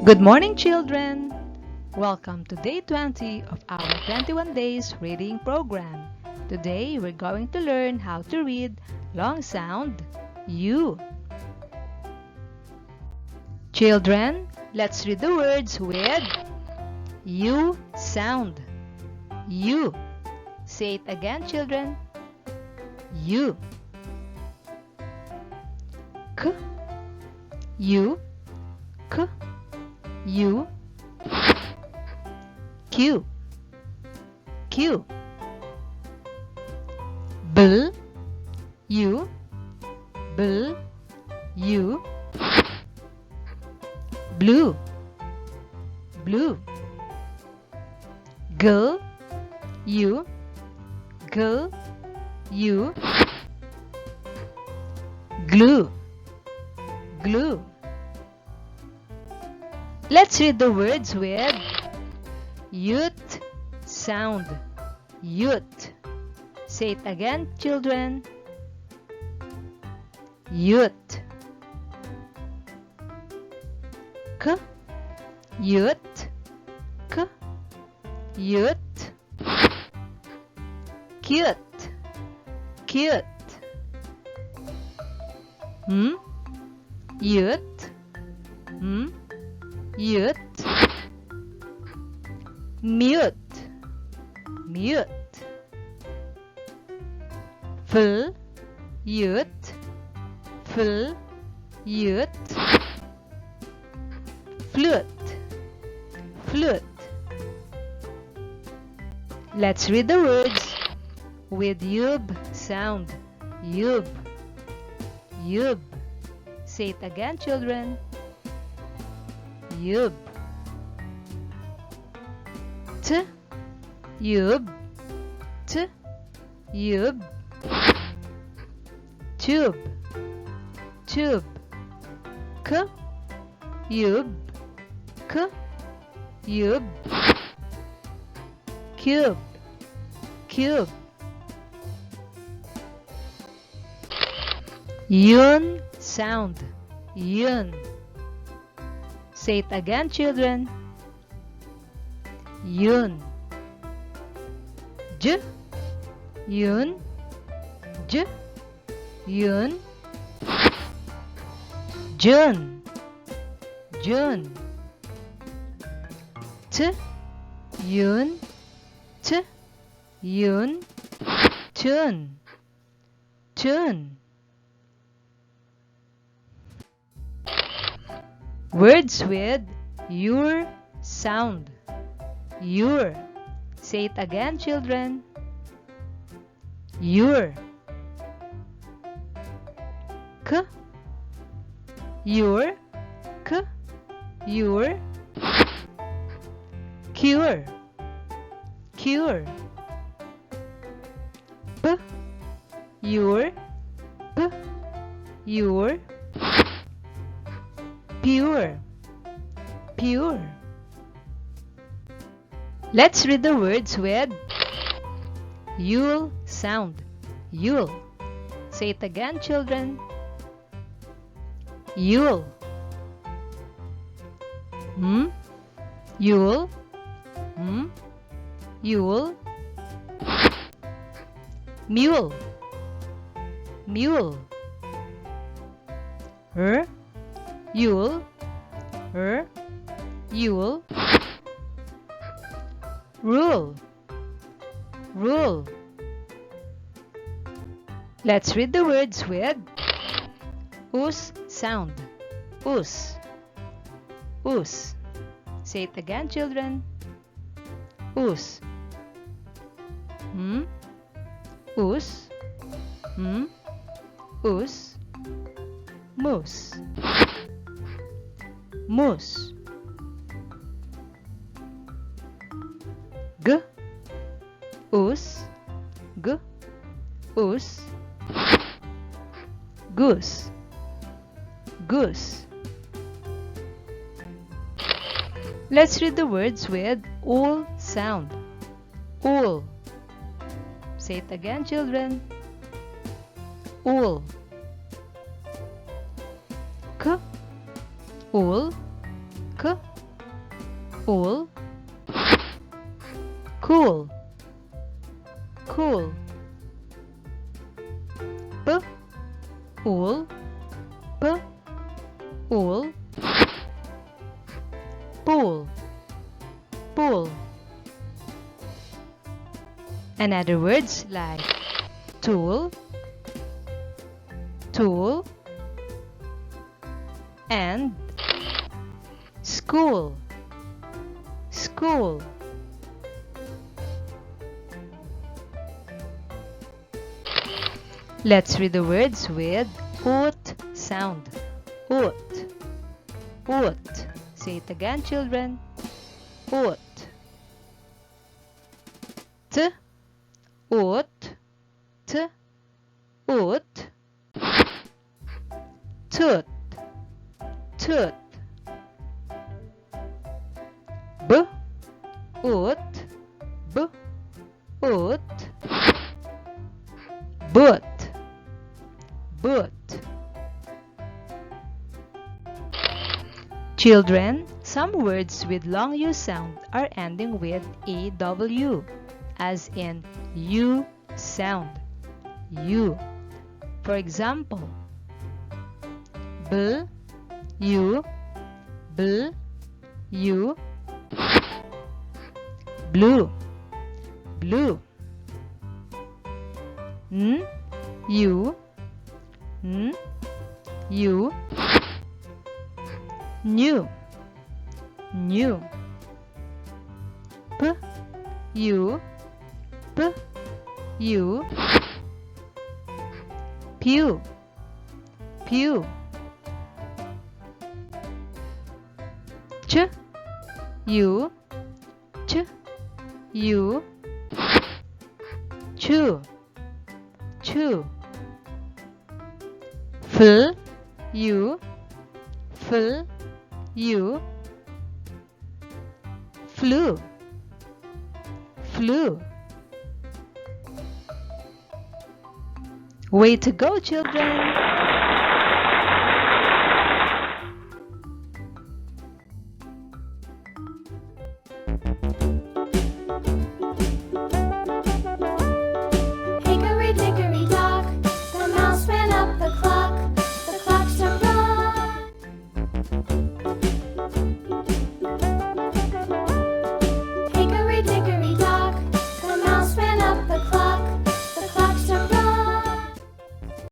Good morning, children! Welcome to day 20 of our 21 days reading program. Today, we're going to learn how to read long sound U. Children, let's read the words with U sound. U. Say it again, children. U. K. U. K. U. Q. Q. Bl. U. Bl. U. Blue. Blue. G. U. G. U. Glue. Glue. Let's read the words with youth sound. Youth. Say it again, children. Youth. K. Youth. K. Youth. Cute. Cute. Youth. Youth. Mute. Mute. Full. Youth. Full. Youth. Flute. Flute. Let's read the words with yub sound. Yub. Yub. Say it again, children. Yub. T. Yub. T. Yub. Tube. Tube. K. Yub. K. Yub. Cube. Cube. Yun sound. Yun. Say it again, children. Yun. J. Yun. J. Yun. June. June. T. Yun. T. Yun. Tune. Tune. Words with your sound. Your. Say it again, children. Your. K. Your. K. Your. Cure. Cure. P. Your. P. Your. Pure. Pure. Let's read the words with Yule sound. Yule. Say it again, children. Yule. Yule. Yule. Mule. Mule. Yule. Yule. Rule. Rule. Let's read the words with us sound. Us. Us. Say it again, children. Us. Us. Us. Moose. Moose. G. Us. G. Us. Goose. Goose. Let's read the words with ool sound. Ool. Say it again, children. Ool. K. Ool. K. Ul. Cool. Cool. P. Ul. P. Ul. Pool. Pool. And other words like tool, tool, and school, school. Let's read the words with ut sound. Ut. Ut. Say it again, children. Ut. T. Ut. T. Ut. Tut. Tut. B. Ut. B. Ut. But. But. Children, some words with long U sound are ending with AW, as in U sound. U. For example, B, U, B, U, blue, blue. N, U, N, U, new, new. P, U, P, U, pew, pew. Ch, U, ch, U, chew, chew. Fill, U, fill, U, flu, flu. Way to go, children!